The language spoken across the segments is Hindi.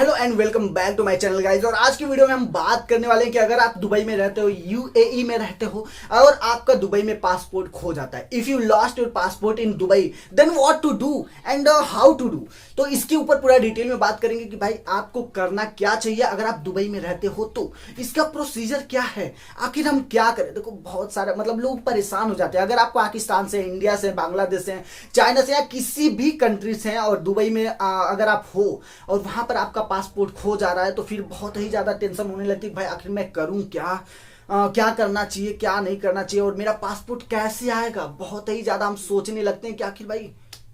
Hello and welcome back to my channel guys. और आज की वीडियो में हम बात करने वाले हैं कि अगर आप दुबई में रहते हो, यूएई में रहते हो और आपका दुबई में पासपोर्ट खो जाता है, if you lost your passport in Dubai then what to do and how to do. तो इसके ऊपर पूरा डिटेल में बात करेंगे कि भाई आपको करना क्या चाहिए अगर आप दुबई में रहते हो, तो इसका प्रोसीजर क्या है, आखिर हम क्या करें। देखो बहुत सारे लोग परेशान हो जाते हैं। अगर आप पाकिस्तान से, इंडिया से, बांग्लादेश से, चाइना से या किसी भी कंट्री से हैं और दुबई में अगर आप हो और वहां पर आपका पासपोर्ट खो जा रहा है तो फिर बहुत ही ज्यादा टेंशन होने लगती है। भाई आखिर मैं करूं क्या, क्या करना चाहिए, क्या नहीं करना चाहिए, और मेरा पासपोर्ट कैसे आएगा। बहुत ही ज्यादा हम सोचने लगते हैं कि आखिर भाई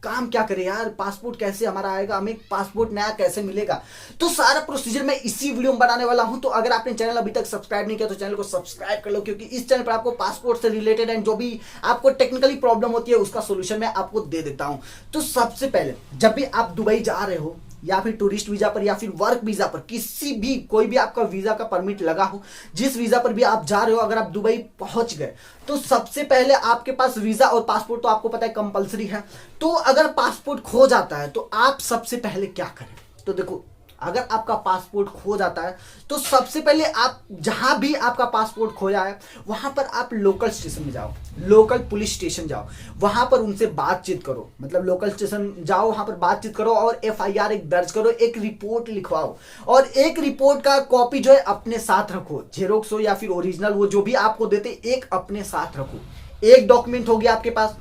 काम क्या करें यार, पासपोर्ट कैसे हमारा आएगा, हमें पासपोर्ट नया कैसे मिलेगा। तो सारा प्रोसीजर मैं इसी वीडियो में बनाने वाला हूं। तो अगर आपने चैनल अभी तक सब्सक्राइब नहीं किया तो चैनल को सब्सक्राइब कर लो, क्योंकि इस चैनल पर आपको पासपोर्ट से रिलेटेड एंड जो भी आपको टेक्निकली प्रॉब्लम होती है उसका सोल्यूशन मैं आपको दे देता हूं। तो सबसे पहले जब भी आप दुबई जा रहे हो या फिर टूरिस्ट वीजा पर या फिर वर्क वीजा पर, किसी भी कोई भी आपका वीजा का परमिट लगा हो, जिस वीजा पर भी आप जा रहे हो, अगर आप दुबई पहुंच गए तो सबसे पहले आपके पास वीजा और पासपोर्ट तो आपको पता है कंपलसरी है। तो अगर पासपोर्ट खो जाता है तो आप सबसे पहले क्या करें। तो देखो, अगर आपका पासपोर्ट खो जाता है तो सबसे पहले आप जहां भी आपका पासपोर्ट खोया है वहां पर आप लोकल स्टेशन में जाओ, लोकल पुलिस स्टेशन जाओ, वहां पर उनसे बातचीत करो। लोकल स्टेशन जाओ, वहां पर बातचीत करो और एफआईआर एक दर्ज करो, एक रिपोर्ट लिखवाओ और एक रिपोर्ट का कॉपी जो है अपने साथ रखो, जेरोक्स हो या फिर ओरिजिनल, वो जो भी आपको देते एक अपने साथ रखो। एक डॉक्यूमेंट हो गया आपके पास।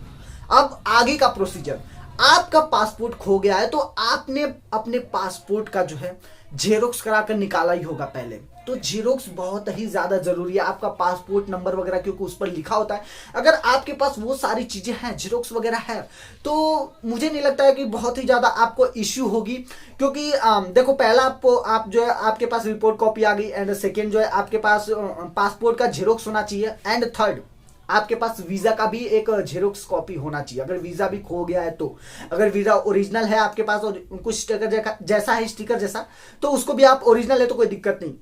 अब आगे का प्रोसीजर, आपका पासपोर्ट खो गया है तो आपने अपने पासपोर्ट का जो है जेरोक्स कराकर निकाला ही होगा पहले। तो जेरोक्स बहुत ही ज्यादा जरूरी है, आपका पासपोर्ट नंबर वगैरह क्योंकि उस पर लिखा होता है। अगर आपके पास वो सारी चीजें हैं, जेरोक्स वगैरह है, तो मुझे नहीं लगता है कि बहुत ही ज्यादा आपको इश्यू होगी। क्योंकि देखो, पहला आप जो है आपके पास रिपोर्ट कॉपी आ गई, एंड सेकेंड जो है आपके पास पासपोर्ट का जेरोक्स होना चाहिए, एंड थर्ड आपके पास वीजा का भी एक जेरोक्स कॉपी होना चाहिए अगर वीजा भी खो गया है तो। अगर वीजा ओरिजिनल है आपके पास और कुछ स्टिकर जैसा है, स्टिकर जैसा, तो उसको भी आप ओरिजिनल है तो कोई दिक्कत नहीं।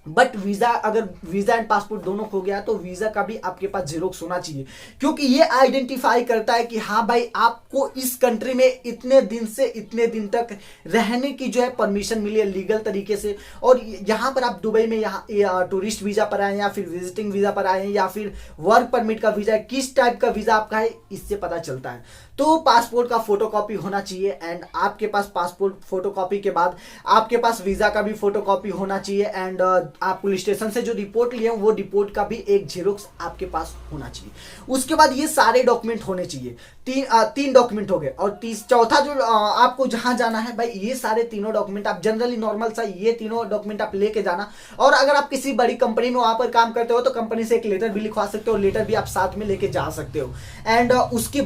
बट वीजा, अगर वीजा एंड पासपोर्ट दोनों खो गया तो वीजा का भी आपके पास जेरोक्स होना चाहिए, क्योंकि ये आइडेंटिफाई करता है कि हाँ भाई आपको इस कंट्री में इतने दिन से इतने दिन तक रहने की जो है परमिशन मिली है लीगल तरीके से। और यहाँ पर आप दुबई में यहाँ टूरिस्ट वीजा पर आए या फिर विजिटिंग वीजा पर आए या फिर वर्क परमिट का वीजा है, किस टाइप का वीजा आपका है इससे पता चलता है। तो पासपोर्ट का फोटोकॉपी होना चाहिए, एंड आपके पास पासपोर्ट फोटोकॉपी के बाद आपके पास वीजा का भी फोटोकॉपी होना चाहिए, एंड आप पुलिस स्टेशन से जो रिपोर्ट लिए वो रिपोर्ट का भी एक जेरोक्स आपके पास होना चाहिए। उसके बाद ये सारे डॉक्यूमेंट होने चाहिए। तीन डॉक्यूमेंट हो गए। और चौथा जो आपको जहां जाना है भाई, ये सारे तीनों डॉक्यूमेंट आप जनरली नॉर्मल सा ये तीनों डॉक्यूमेंट आप लेके जाना। और अगर आप किसी बड़ी कंपनी में वहां पर काम करते हो तो कंपनी से एक लेटर भी लिखवा सकते हो, लेटर भी आप साथ में लेके जा सकते हो। एंड उसके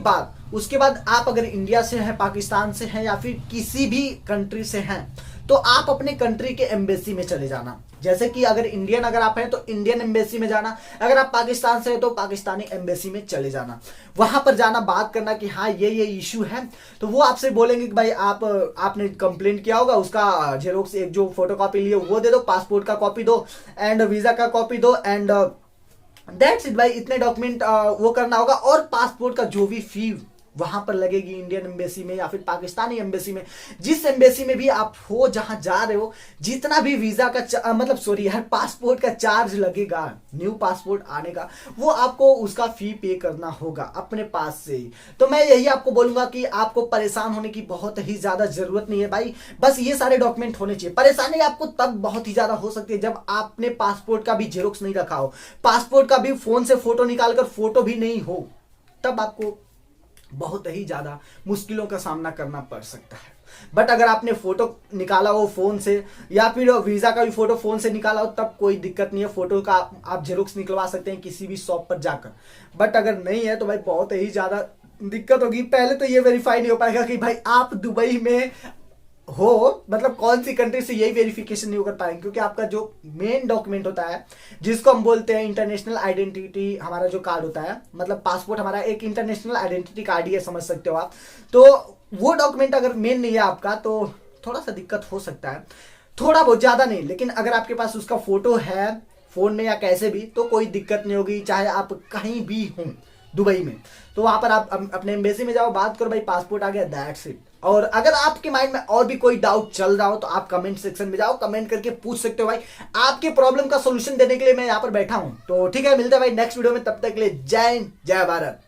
बाद आप अगर इंडिया से हैं, पाकिस्तान से हैं या फिर किसी भी कंट्री से हैं तो आप अपने कंट्री के एम्बेसी में चले जाना। जैसे कि अगर इंडियन अगर आप हैं तो इंडियन एम्बेसी में जाना, अगर आप पाकिस्तान से हैं तो पाकिस्तानी एम्बेसी में चले जाना। वहां पर जाना, बात करना कि हाँ ये इशू है, तो वो आपसे बोलेंगे कि भाई आपने कंप्लेंट किया होगा, उसका जेरोक्स एक जो फोटोकॉपी लिए वो दे दो, पासपोर्ट का कॉपी दो एंड वीजा का कॉपी दो, एंड दैट्स इट भाई। इतने डॉक्यूमेंट वो करना होगा। और पासपोर्ट का जो भी फी वहां पर लगेगी इंडियन एम्बेसी में या फिर पाकिस्तानी एम्बेसी में, जिस एम्बेसी में भी आप हो, जहां जा रहे हो, जितना भी वीजा का पासपोर्ट का चार्ज लगेगा न्यू पासपोर्ट आने का, वो आपको उसका फी पे करना होगा अपने पास से ही। तो मैं यही आपको बोलूंगा कि आपको परेशान होने की बहुत ही ज्यादा जरूरत नहीं है भाई, बस ये सारे डॉक्यूमेंट होने चाहिए। परेशानी आपको तब बहुत ही ज्यादा हो सकती है जब आपने पासपोर्ट का भी जेरोक्स नहीं रखा हो, पासपोर्ट का भी फोन से फोटो निकालकर फोटो भी नहीं हो, तब आपको बहुत ही ज्यादा मुश्किलों का सामना करना पड़ सकता है। बट अगर आपने फोटो निकाला हो फोन से या फिर वीजा का भी फोटो फोन से निकाला हो तब कोई दिक्कत नहीं है, फोटो का आप जेरोक्स निकलवा सकते हैं किसी भी शॉप पर जाकर। बट अगर नहीं है तो भाई बहुत ही ज्यादा दिक्कत होगी। पहले तो ये वेरीफाई नहीं हो पाएगा कि भाई आप दुबई में हो, कौन सी कंट्री से, यही वेरिफिकेशन नहीं कर पाएंगे, क्योंकि आपका जो मेन डॉक्यूमेंट होता है जिसको हम बोलते हैं इंटरनेशनल आइडेंटिटी, हमारा जो कार्ड होता है, पासपोर्ट हमारा एक इंटरनेशनल आइडेंटिटी कार्ड ही है, समझ सकते हो आप। तो वो डॉक्यूमेंट अगर मेन नहीं है आपका तो थोड़ा सा दिक्कत हो सकता है, थोड़ा बहुत, ज्यादा नहीं। लेकिन अगर आपके पास उसका फोटो है फोन में या कैसे भी, तो कोई दिक्कत नहीं होगी, चाहे आप कहीं भी हों दुबई में। तो वहां पर आप अपने एम्बेसी में जाओ, बात करो, भाई पासपोर्ट आ गया, दैट्स इट। और अगर आपके माइंड में और भी कोई डाउट चल रहा हो तो आप कमेंट सेक्शन में जाओ, कमेंट करके पूछ सकते हो भाई। आपके प्रॉब्लम का सोल्यूशन देने के लिए मैं यहाँ पर बैठा हूँ। तो ठीक है, मिलते हैं भाई नेक्स्ट वीडियो में, तब तक के लिए जय हिंद जय भारत।